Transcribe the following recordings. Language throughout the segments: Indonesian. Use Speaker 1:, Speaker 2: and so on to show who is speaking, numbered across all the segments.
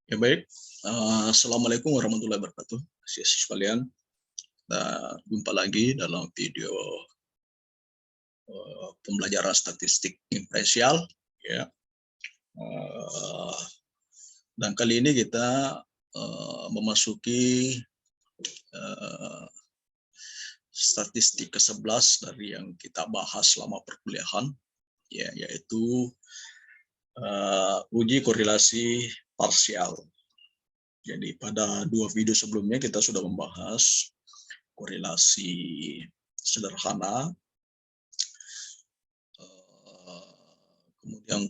Speaker 1: Ya baik, Assalamualaikum warahmatullahi wabarakatuh. Siswa sekalian, kita jumpa lagi dalam video pembelajaran statistik imparsial, ya. Eh, dan kali ini kita memasuki eh, statistik ke-11 dari yang kita bahas selama perkuliahan, ya, yaitu uji korelasi parsial. Jadi pada dua video sebelumnya kita sudah membahas korelasi sederhana, kemudian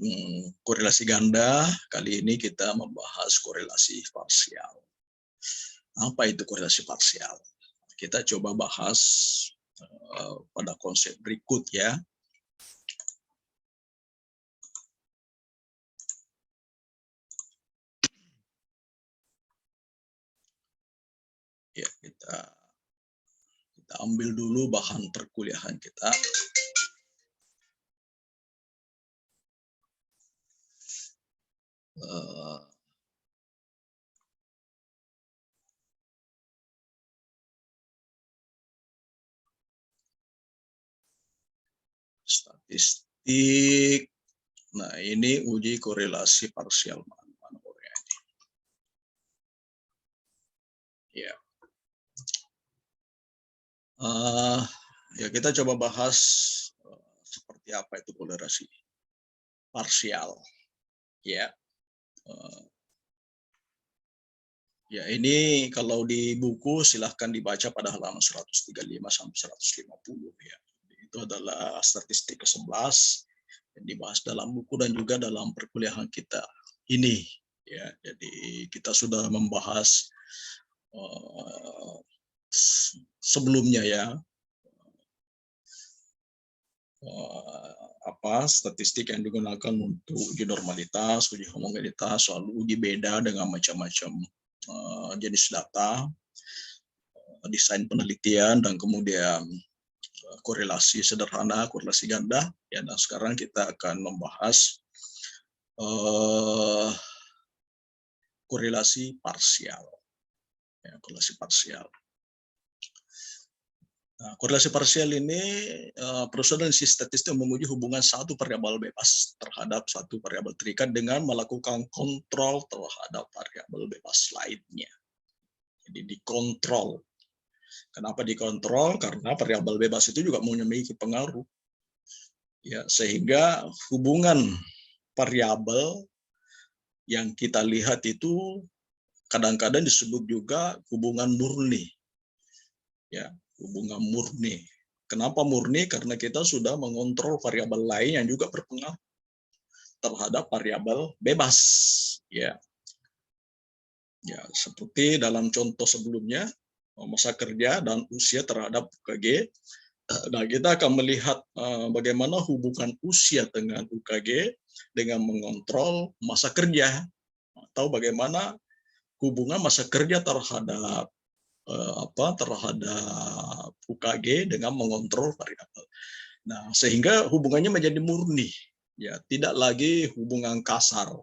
Speaker 1: korelasi ganda. Kali ini kita membahas korelasi parsial. Apa itu korelasi parsial? Kita coba bahas pada konsep berikut ya. Ya, kita ambil dulu bahan perkuliahan kita. Statistik. Nah, ini uji korelasi parsial. Ya. Ya, kita coba bahas seperti apa itu korelasi parsial. Ya. Ya, ini kalau di buku silahkan dibaca pada halaman 135 sampai 150 ya. Itu adalah statistik ke-11 yang dibahas dalam buku dan juga dalam perkuliahan kita ini ya. Jadi kita sudah membahas sebelumnya ya, statistik yang digunakan untuk uji normalitas, uji homogenitas, lalu uji beda dengan macam-macam jenis data, desain penelitian, dan kemudian korelasi sederhana, korelasi ganda. Ya, dan sekarang kita akan membahas korelasi parsial. Ya, korelasi parsial. Nah, korelasi parsial ini perusahaan statistik menguji hubungan satu variabel bebas terhadap satu variabel terikat dengan melakukan kontrol terhadap variabel bebas lainnya. Jadi dikontrol. Kenapa dikontrol? Karena variabel bebas itu juga memiliki pengaruh. Ya, sehingga hubungan variabel yang kita lihat itu kadang-kadang disebut juga hubungan murni. Ya, hubungan murni. Kenapa murni? Karena kita sudah mengontrol variabel lain yang juga berpengaruh terhadap variabel bebas. Ya, seperti dalam contoh sebelumnya, masa kerja dan usia terhadap UKG. Nah, kita akan melihat bagaimana hubungan usia dengan UKG dengan mengontrol masa kerja, atau bagaimana hubungan masa kerja terhadap terhadap UKG dengan mengontrol variabel. Nah, sehingga hubungannya menjadi murni, ya, tidak lagi hubungan kasar,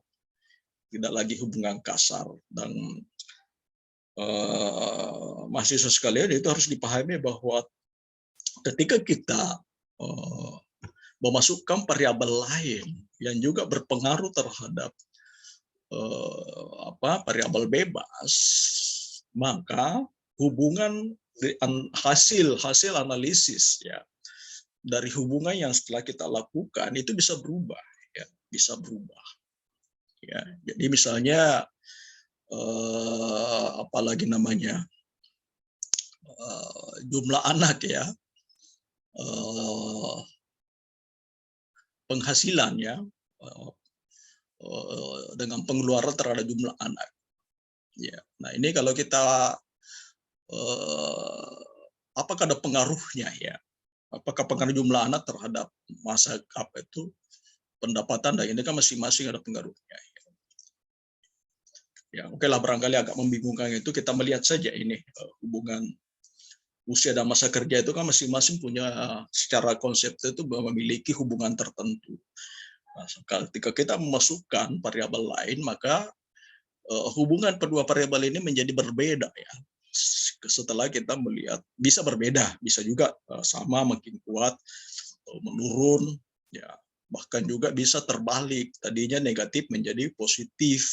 Speaker 1: dan mahasiswa sekalian itu harus dipahami bahwa ketika kita memasukkan variabel lain yang juga berpengaruh terhadap variabel bebas, maka hubungan hasil analisis ya dari hubungan yang setelah kita lakukan itu bisa berubah ya, ya. Jadi misalnya apalagi namanya jumlah anak ya, penghasilan ya, dengan pengeluaran terhadap jumlah anak ya. Nah, ini kalau kita apakah ada pengaruhnya ya? Apakah pengaruh jumlah anak terhadap masa pendapatan, dan ini kan masing-masing ada pengaruhnya. Ya, oke lah, barangkali agak membingungkan itu, kita melihat saja ini hubungan usia dan masa kerja itu kan masing-masing punya secara konsep itu memiliki hubungan tertentu. Nah, ketika kita memasukkan variabel lain, maka hubungan kedua variabel ini menjadi berbeda ya. Setelah kita melihat bisa berbeda, bisa juga sama makin kuat atau menurun ya, bahkan juga bisa terbalik, tadinya negatif menjadi positif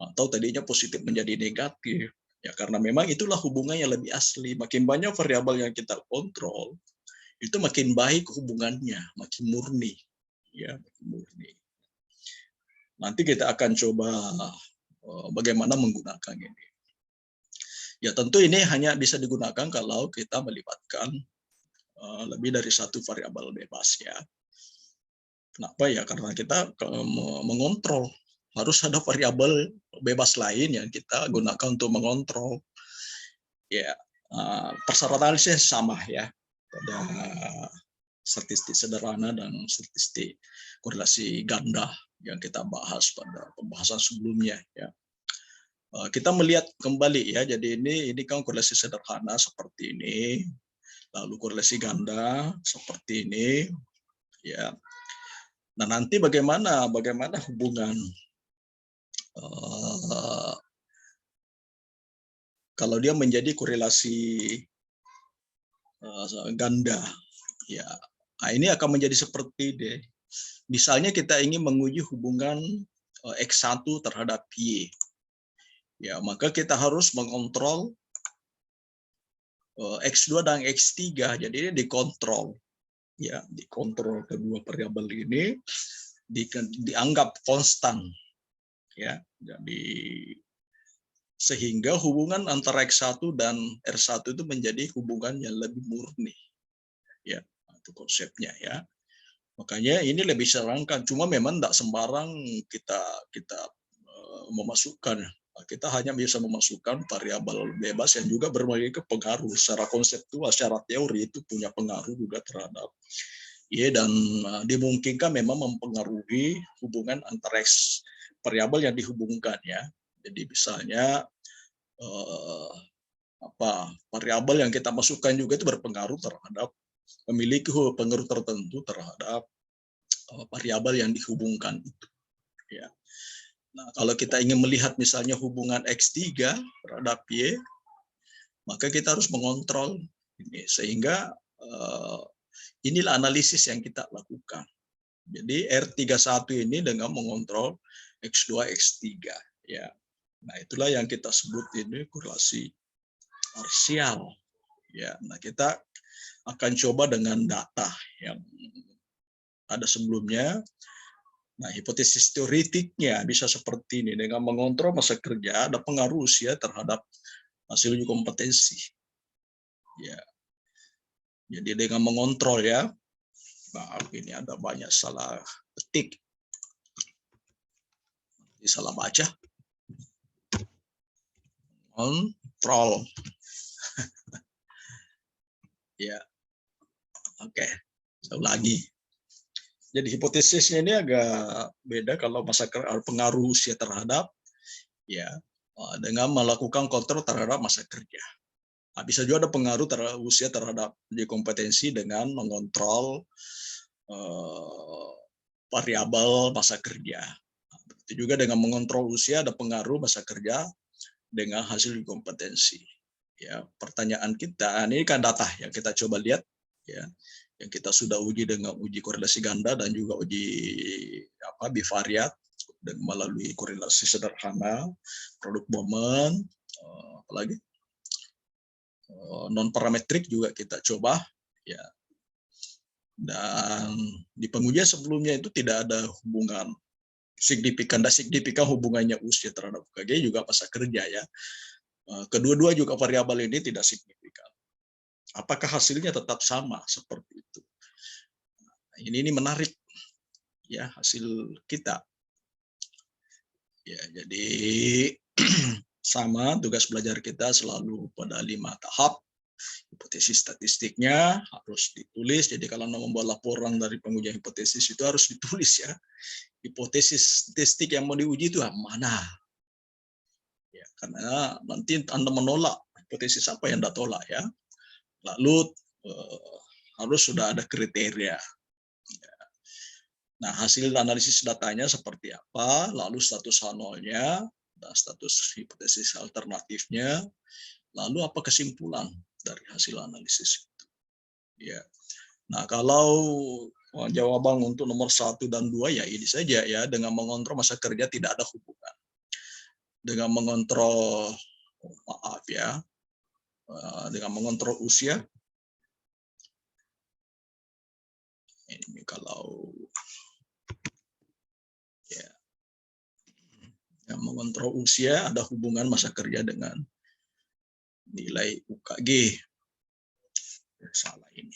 Speaker 1: atau tadinya positif menjadi negatif ya, karena memang itulah hubungan yang lebih asli. Makin banyak variabel yang kita kontrol, itu makin baik hubungannya, makin murni ya, makin murni. Nanti kita akan coba bagaimana menggunakan ini. Ya tentu ini hanya bisa digunakan kalau kita melibatkan lebih dari satu variabel bebas ya. Kenapa ya? Karena kita mengontrol, harus ada variabel bebas lain yang kita gunakan untuk mengontrol. Ya, persyaratannya sama ya, pada statistik sederhana dan statistik korelasi ganda yang kita bahas pada pembahasan sebelumnya ya. Kita melihat kembali ya, jadi ini kan korelasi sederhana seperti ini, lalu korelasi ganda seperti ini ya. Nah nanti bagaimana hubungan kalau dia menjadi korelasi ganda ya. Nah ini akan menjadi seperti ini. Misalnya kita ingin menguji hubungan X1 terhadap Y. Ya, maka kita harus mengontrol X2 dan X3. Jadi ini dikontrol. Ya, dikontrol kedua variabel ini dianggap konstan. Ya, jadi sehingga hubungan antara X1 dan R1 itu menjadi hubungan yang lebih murni. Ya, itu konsepnya ya. Makanya ini lebih serangkan, cuma memang tidak sembarang kita memasukkan. Kita hanya bisa memasukkan variabel bebas yang juga berbagai pengaruh secara konseptual, secara teori itu punya pengaruh juga terhadap ya, dan dimungkinkan memang mempengaruhi hubungan antara variabel yang dihubungkan ya. Jadi misalnya variabel yang kita masukkan juga itu berpengaruh terhadap, memiliki pengaruh tertentu terhadap variabel yang dihubungkan itu ya. Nah, kalau kita ingin melihat misalnya hubungan X3 terhadap Y, maka kita harus mengontrol ini, sehingga inilah analisis yang kita lakukan. Jadi R31 ini dengan mengontrol X2, X3 ya. Nah, itulah yang kita sebut ini korelasi parsial ya. Nah, kita akan coba dengan data yang ada sebelumnya. Nah, hipotesis teoretiknya bisa seperti ini, dengan mengontrol masa kerja ada pengaruh usia terhadap hasil uji kompetensi. Ya. Jadi dengan mengontrol ya. Maaf, ini ada banyak salah ketik. Ini salah baca. Kontrol. Ya. Oke. Lagi. Jadi hipotesisnya ini agak beda kalau masa pengaruh usia terhadap ya, dengan melakukan kontrol terhadap masa kerja. Nah, bisa juga ada pengaruh terhadap usia terhadap uji kompetensi dengan mengontrol variabel masa kerja. Itu juga dengan mengontrol usia ada pengaruh masa kerja dengan hasil uji kompetensi. Ya, pertanyaan kita, ini kan data yang kita coba lihat ya, yang kita sudah uji dengan uji korelasi ganda dan juga uji bivariat dan melalui korelasi sederhana, produk Bowman, apalagi non parametrik juga kita coba ya. Dan di pengujian sebelumnya itu tidak ada hubungan signifikan hubungannya usia terhadap UKG juga masa kerja ya. Kedua-dua juga variabel ini tidak signifikan. Apakah hasilnya tetap sama seperti itu? Nah, ini menarik ya hasil kita. Ya, jadi sama tugas belajar kita selalu pada 5 tahap. Hipotesis statistiknya harus ditulis. Jadi kalau mau membuat laporan dari pengujian hipotesis itu harus ditulis ya. Hipotesis statistik yang mau diuji itu mana? Ya, karena nanti Anda menolak hipotesis apa yang Anda tolak ya. Lalu harus sudah ada kriteria. Nah, hasil analisis datanya seperti apa, lalu status hanolnya, dan status hipotesis alternatifnya. Lalu apa kesimpulan dari hasil analisis itu? Ya. Nah, kalau jawaban untuk nomor 1 dan 2 ya ini saja ya, dengan mengontrol masa kerja tidak ada hubungan. Dengan mengontrol dengan mengontrol usia, ini kalau ya, yang mengontrol usia ada hubungan masa kerja dengan nilai UKG. Salah ini.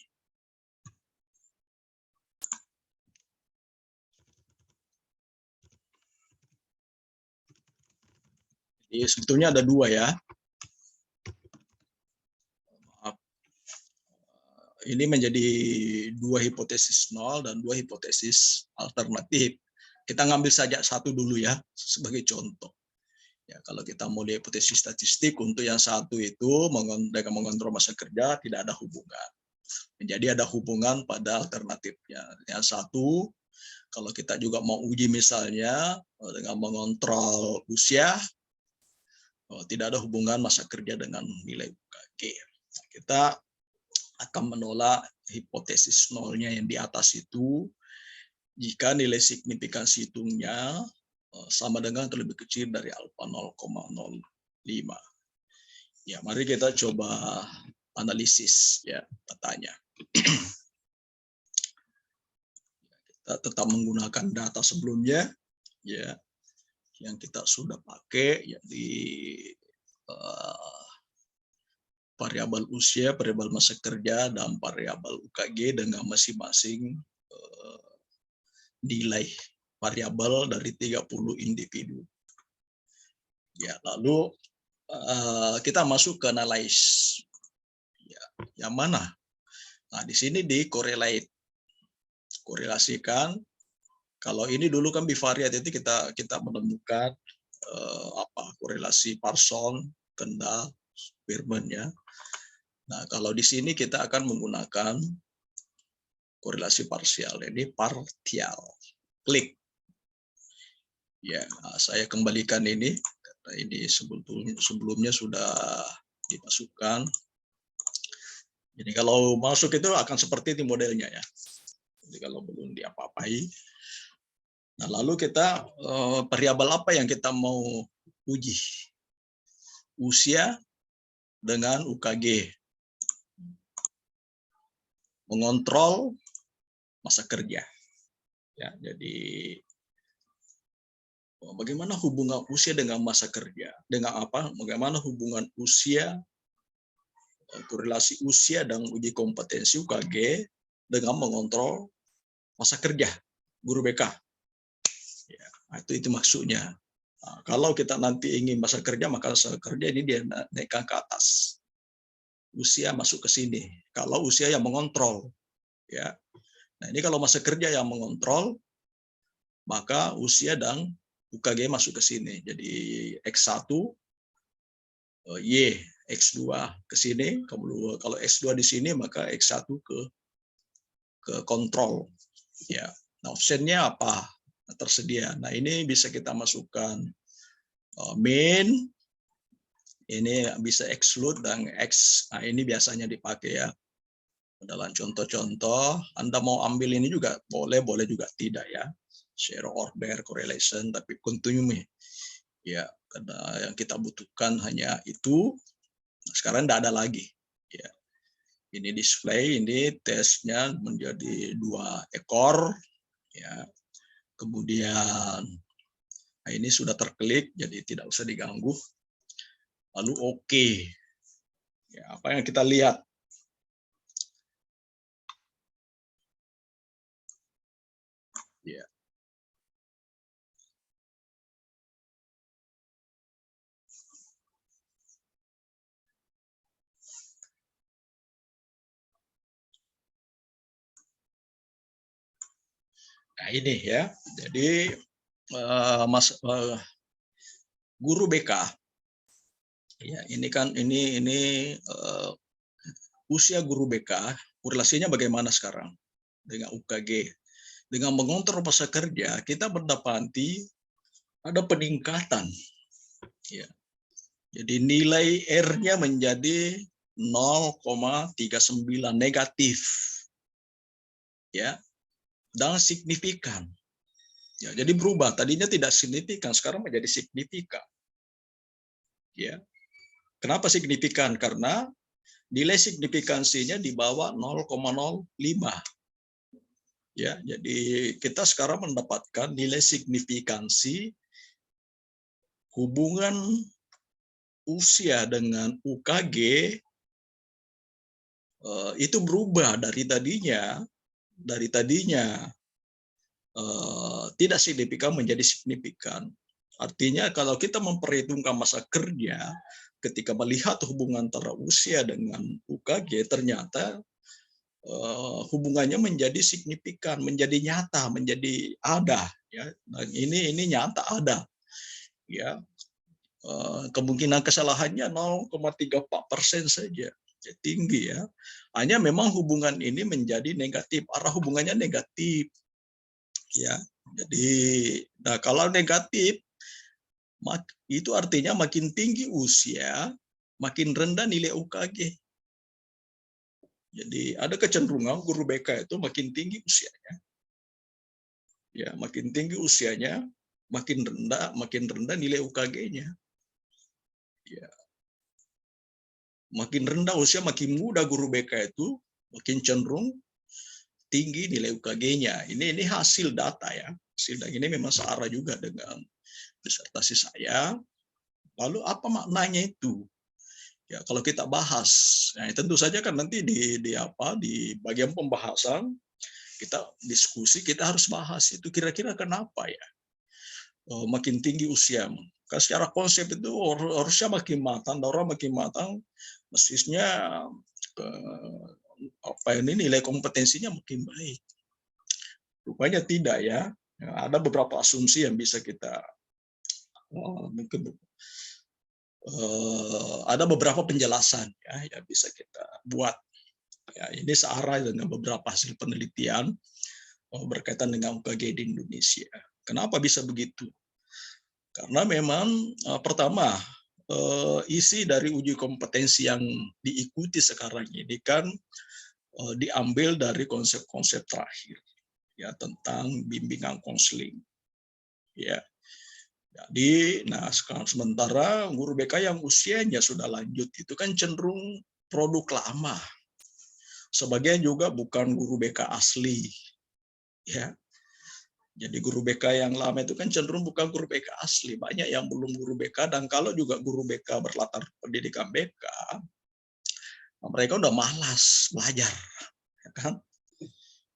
Speaker 1: Jadi sebetulnya ada 2 ya. Maaf. Ini menjadi 2 hipotesis nol dan 2 hipotesis alternatif. Kita ngambil saja satu dulu ya sebagai contoh. Ya, kalau kita mau lihat hipotesis statistik untuk yang satu itu dengan mengontrol masa kerja tidak ada hubungan. Jadi ada hubungan pada alternatifnya. Yang satu, kalau kita juga mau uji misalnya dengan mengontrol usia, tidak ada hubungan masa kerja dengan nilai UKG. Kita akan menolak hipotesis nolnya yang di atas itu jika nilai signifikansi hitungnya sama dengan atau lebih kecil dari alfa 0,05. Ya, mari kita coba analisis ya datanya. Kita tetap menggunakan data sebelumnya ya yang kita sudah pakai ya di variabel usia, variabel masa kerja, dan variabel UKG dengan masing-masing nilai variabel dari 30 individu. Ya, lalu kita masuk ke analyze. Ya, yang mana? Nah, di sini di-correlate. Korelasikan. Kalau ini dulu kan bivariat itu kita menemukan korelasi Parson, Kendall, Spearman ya. Nah, kalau di sini kita akan menggunakan korelasi parsial. Ini partial. Klik. Ya, saya kembalikan ini. Ini sebelumnya sudah dimasukkan. Jadi kalau masuk itu akan seperti ini modelnya ya. Jadi kalau belum diapa-apai. Nah, lalu kita variabel apa yang kita mau uji? Usia dengan UKG. Mengontrol masa kerja. Ya, jadi bagaimana hubungan usia dengan masa kerja? Dengan apa? Bagaimana hubungan usia, korelasi usia dan uji kompetensi UKG dengan mengontrol masa kerja guru BK. Ya, itu maksudnya. Nah, kalau kita nanti ingin masa kerja, maka masa kerja ini dia naikkan ke atas. Usia masuk ke sini. Kalau usia yang mengontrol, ya. Nah, ini kalau masa kerja yang mengontrol, maka usia dan UKG masuk ke sini. Jadi X1, Y, X2 ke sini. Kalau X2 di sini, maka X1 ke kontrol. Ya. Nah, optionnya apa? Tersedia. Nah, ini bisa kita masukkan main. Ini bisa exclude dan X. Nah, ini biasanya dipakai ya. Dalam contoh-contoh, Anda mau ambil ini juga boleh juga tidak ya. Zero order correlation, tapi continuum ya. Karena yang kita butuhkan hanya itu. Nah, sekarang tidak ada lagi. Ya. Ini display, ini tesnya menjadi 2 ekor. Ya. Kemudian, nah ini sudah terklik, jadi tidak usah diganggu. Lalu oke. Ya, apa yang kita lihat? Ya. Nah, ini ya. Jadi guru BK ya, ini kan ini usia guru BK korelasinya bagaimana sekarang dengan UKG. Dengan mengontrol masa kerja, kita mendapati ada peningkatan Ya. Jadi nilai R-nya menjadi 0,39 negatif. Ya, dan signifikan. Ya, jadi berubah. Tadinya tidak signifikan, sekarang menjadi signifikan. Ya. Kenapa signifikan? Karena nilai signifikansinya di bawah 0,05. Ya, jadi kita sekarang mendapatkan nilai signifikansi hubungan usia dengan UKG itu berubah dari tadinya tidak signifikan menjadi signifikan. Artinya kalau kita memperhitungkan masa kerja, ketika melihat hubungan antara usia dengan UKG, ternyata hubungannya menjadi signifikan, menjadi nyata, menjadi ada. Ya, dan ini nyata ada. Ya, kemungkinan kesalahannya 0,34% saja, ya, tinggi ya. Hanya memang hubungan ini menjadi negatif, arah hubungannya negatif. Ya, jadi, nah kalau negatif, itu artinya makin tinggi usia, makin rendah nilai UKG. Jadi ada kecenderungan guru BK itu makin tinggi usianya, ya makin tinggi usianya, makin rendah nilai UKG-nya. Ya, makin rendah usia, makin muda guru BK itu, makin cenderung tinggi nilai UKG-nya. Ini hasil data ya. Hasil data ini memang searah juga dengan disertasi saya. Lalu apa maknanya itu? Ya, kalau kita bahas, nah, tentu saja kan nanti di bagian pembahasan kita diskusi, kita harus bahas itu kira-kira kenapa ya makin tinggi usia. Kan secara konsep itu harusnya makin matang, orang makin matang, mestinya nilai kompetensinya makin baik. Rupanya tidak ya. Ada beberapa asumsi yang bisa kita mungkin ada beberapa penjelasan ya yang bisa kita buat. Ya, ini searah dengan beberapa hasil penelitian berkaitan dengan UKG di Indonesia. Kenapa bisa begitu? Karena memang pertama isi dari uji kompetensi yang diikuti sekarang ini kan diambil dari konsep-konsep terakhir ya tentang bimbingan konseling. Ya. Jadi, nah sekarang sementara guru BK yang usianya sudah lanjut itu kan cenderung produk lama. Sebagian juga bukan guru BK asli. Ya. Jadi guru BK yang lama itu kan cenderung bukan guru BK asli. Banyak yang belum guru BK, dan kalau juga guru BK berlatar pendidikan BK, mereka udah malas belajar. Ya kan?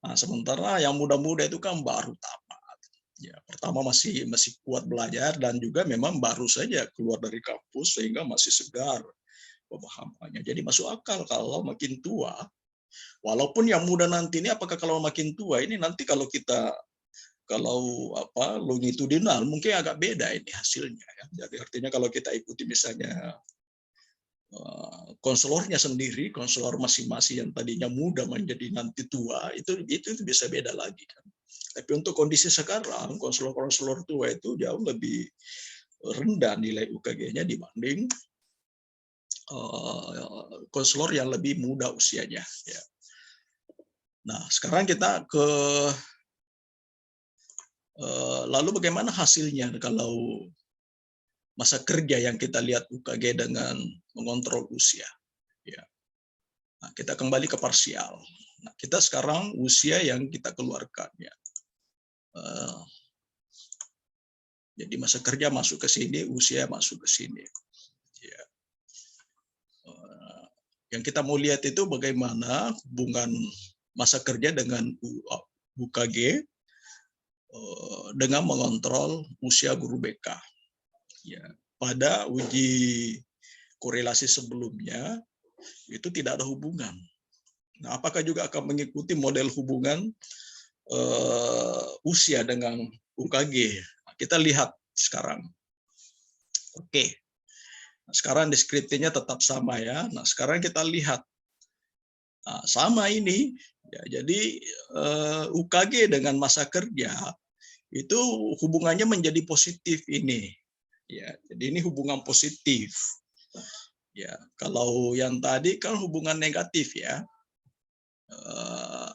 Speaker 1: Nah, sementara yang muda-muda itu kan baru tamat. Ya, pertama masih kuat belajar dan juga memang baru saja keluar dari kampus sehingga masih segar pemahamannya. Jadi masuk akal kalau makin tua. Walaupun yang muda nanti ini apakah kalau makin tua ini nanti kalau longitudinal mungkin agak beda ini hasilnya ya. Jadi artinya kalau kita ikuti misalnya konselornya sendiri, konselor masing-masing yang tadinya muda menjadi nanti tua, itu bisa beda lagi kan. Tapi untuk kondisi sekarang, konselor-konselor tua itu jauh lebih rendah nilai UKG-nya dibanding konselor yang lebih muda usianya. Ya. Nah, sekarang kita ke lalu bagaimana hasilnya kalau masa kerja yang kita lihat UKG dengan mengontrol usia. Ya. Nah, kita kembali ke parsial. Nah, kita sekarang usia yang kita keluarkan ya. Jadi masa kerja masuk ke sini, usia masuk ke sini. Ya. Yang kita mau lihat itu bagaimana hubungan masa kerja dengan UKG dengan mengontrol usia guru BK. Ya. Pada uji korelasi sebelumnya itu tidak ada hubungan. Nah, apakah juga akan mengikuti model hubungan usia dengan UKG? Nah, kita lihat sekarang. Oke. Nah, sekarang deskripsinya tetap sama ya. Nah, sekarang kita lihat. Nah, sama ini. Ya, jadi UKG dengan masa kerja itu hubungannya menjadi positif ini. Ya, jadi ini hubungan positif. Ya, kalau yang tadi kan hubungan negatif ya. Eh,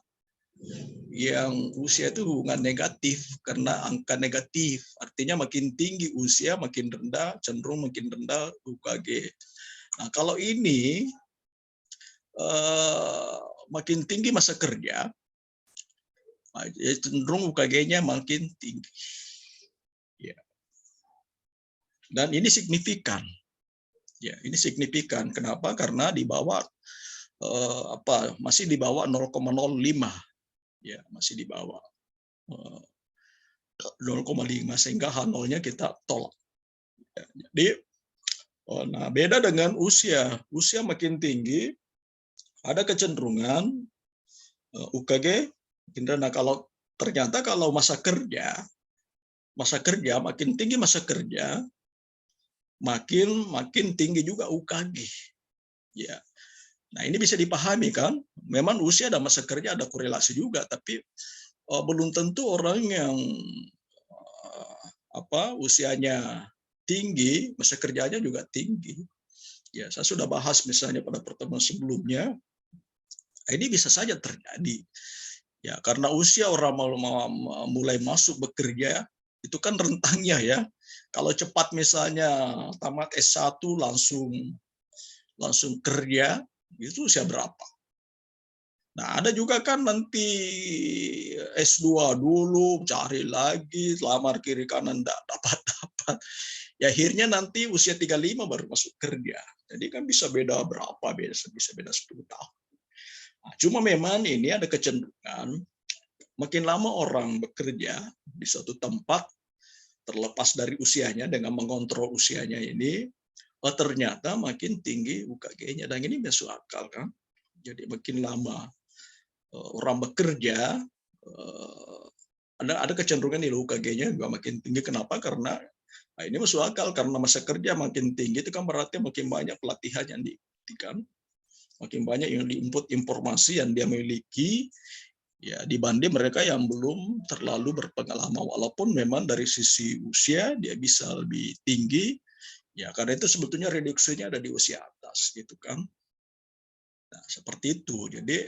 Speaker 1: yang usia itu hubungan negatif karena angka negatif. Artinya makin tinggi usia, makin rendah, cenderung makin rendah UKG. Nah, kalau ini makin tinggi masa kerja, cenderung UKG-nya makin tinggi. Ya. Dan ini signifikan. Ya, ini signifikan. Kenapa? Karena di bawah masih di bawah 0,05. Ya, masih di bawah 0,5 sehingga H0-nya kita tolak. Ya, jadi nah beda dengan usia. Usia makin tinggi ada kecenderungan UKG. Nah, kalau ternyata kalau masa kerja makin tinggi masa kerja, makin tinggi juga UKG. Ya. Nah, ini bisa dipahami kan? Memang usia dan masa kerja ada korelasi juga, tapi belum tentu orang yang usianya tinggi, masa kerjanya juga tinggi. Ya, saya sudah bahas misalnya pada pertemuan sebelumnya, ini bisa saja terjadi. Ya, karena usia orang mulai masuk bekerja itu kan rentangnya ya. Kalau cepat misalnya tamat S1 langsung kerja, itu usia berapa? Nah, ada juga kan nanti S2 dulu, cari lagi, lamar kiri kanan, enggak dapat-dapat. Ya akhirnya nanti usia 35 baru masuk kerja. Jadi kan bisa beda berapa, bisa beda 10 tahun. Nah, cuma memang ini ada kecenderungan, makin lama orang bekerja di suatu tempat, terlepas dari usianya, dengan mengontrol usianya ini, ternyata makin tinggi UKG-nya. Dan ini masuk akal kan. Jadi makin lama orang bekerja, ada kecenderungan nih UKG-nya juga makin tinggi. Kenapa? Karena ini masuk akal, karena masa kerja makin tinggi itu kan berarti makin banyak pelatihan yang diberikan, makin banyak yang diinput informasi yang dia miliki, ya dibanding mereka yang belum terlalu berpengalaman. Walaupun memang dari sisi usia dia bisa lebih tinggi, ya karena itu sebetulnya reduksinya ada di usia atas, gitu kan. Nah, seperti itu. Jadi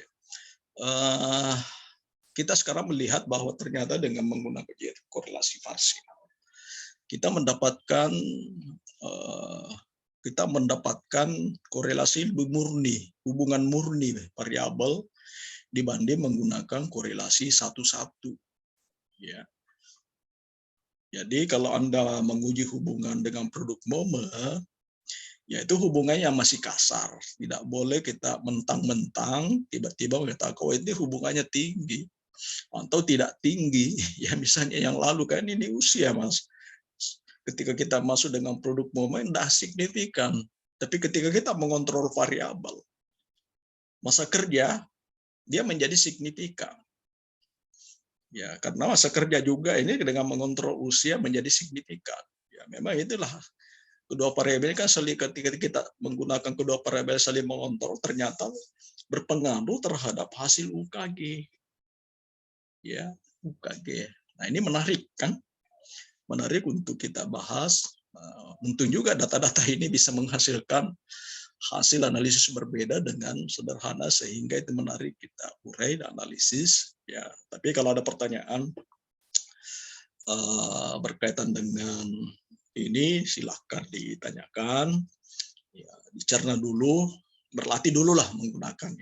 Speaker 1: kita sekarang melihat bahwa ternyata dengan menggunakan korelasi parsial, kita mendapatkan korelasi lebih murni, hubungan murni variabel dibanding menggunakan korelasi satu-satu. Ya. Jadi kalau Anda menguji hubungan dengan produk MOME, yaitu hubungannya masih kasar. Tidak boleh kita mentang-mentang tiba-tiba mengatakan oh ini hubungannya tinggi atau tidak tinggi. Ya misalnya yang lalu kan ini usia Mas. Ketika kita masuk dengan produk MOME tidak signifikan. Tapi ketika kita mengontrol variabel masa kerja, dia menjadi signifikan. Ya, karena masa kerja juga ini dengan mengontrol usia menjadi signifikan. Ya, memang itulah kedua variabel kan ketika kita menggunakan kedua variabel saling mengontrol ternyata berpengaruh terhadap hasil UKG. Ya, UKG. Nah, ini menarik kan? Menarik untuk kita bahas. Untung juga data-data ini bisa menghasilkan hasil analisis berbeda dengan sederhana sehingga itu menarik kita urai dan analisis. Ya, tapi kalau ada pertanyaan berkaitan dengan ini silahkan ditanyakan. Ya, dicerna dulu, berlatih dulu lah menggunakan.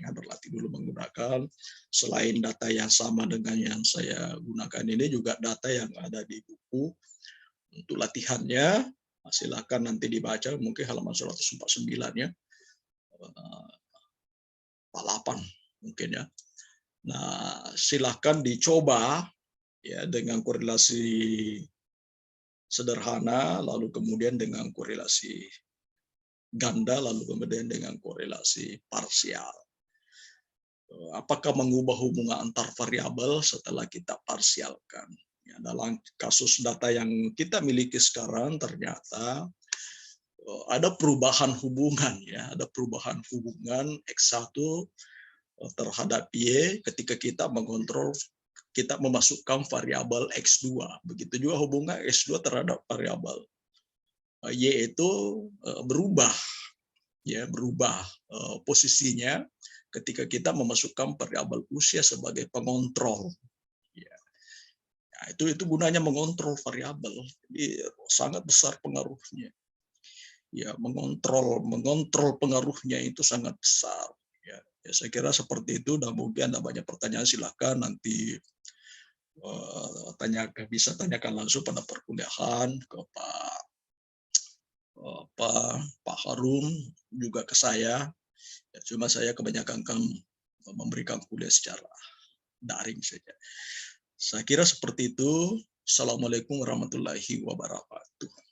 Speaker 1: Selain data yang sama dengan yang saya gunakan ini juga data yang ada di buku untuk latihannya. Silahkan nanti dibaca mungkin halaman 149 ya. 8 mungkin ya. Nah, silahkan dicoba ya dengan korelasi sederhana, lalu kemudian dengan korelasi ganda, lalu kemudian dengan korelasi parsial. Apakah mengubah hubungan antar variabel setelah kita parsialkan? Ya, dalam kasus data yang kita miliki sekarang ternyata ada perubahan hubungan ya, ada perubahan hubungan X1 terhadap Y ketika kita mengontrol, kita memasukkan variabel X2. Begitu juga hubungan X2 terhadap variabel Y itu berubah, ya berubah posisinya ketika kita memasukkan variabel usia sebagai pengontrol. Ya. Nah, itu gunanya mengontrol variabel, jadi sangat besar pengaruhnya. Ya, mengontrol pengaruhnya itu sangat besar. Ya, saya kira seperti itu. Dan mungkin ada banyak pertanyaan, silakan nanti bisa tanyakan langsung pada perkuliahan ke Pak Harum, juga ke saya. Ya, cuma saya kebanyakan kan memberikan kuliah secara daring saja. Saya kira seperti itu. Assalamualaikum warahmatullahi wabarakatuh.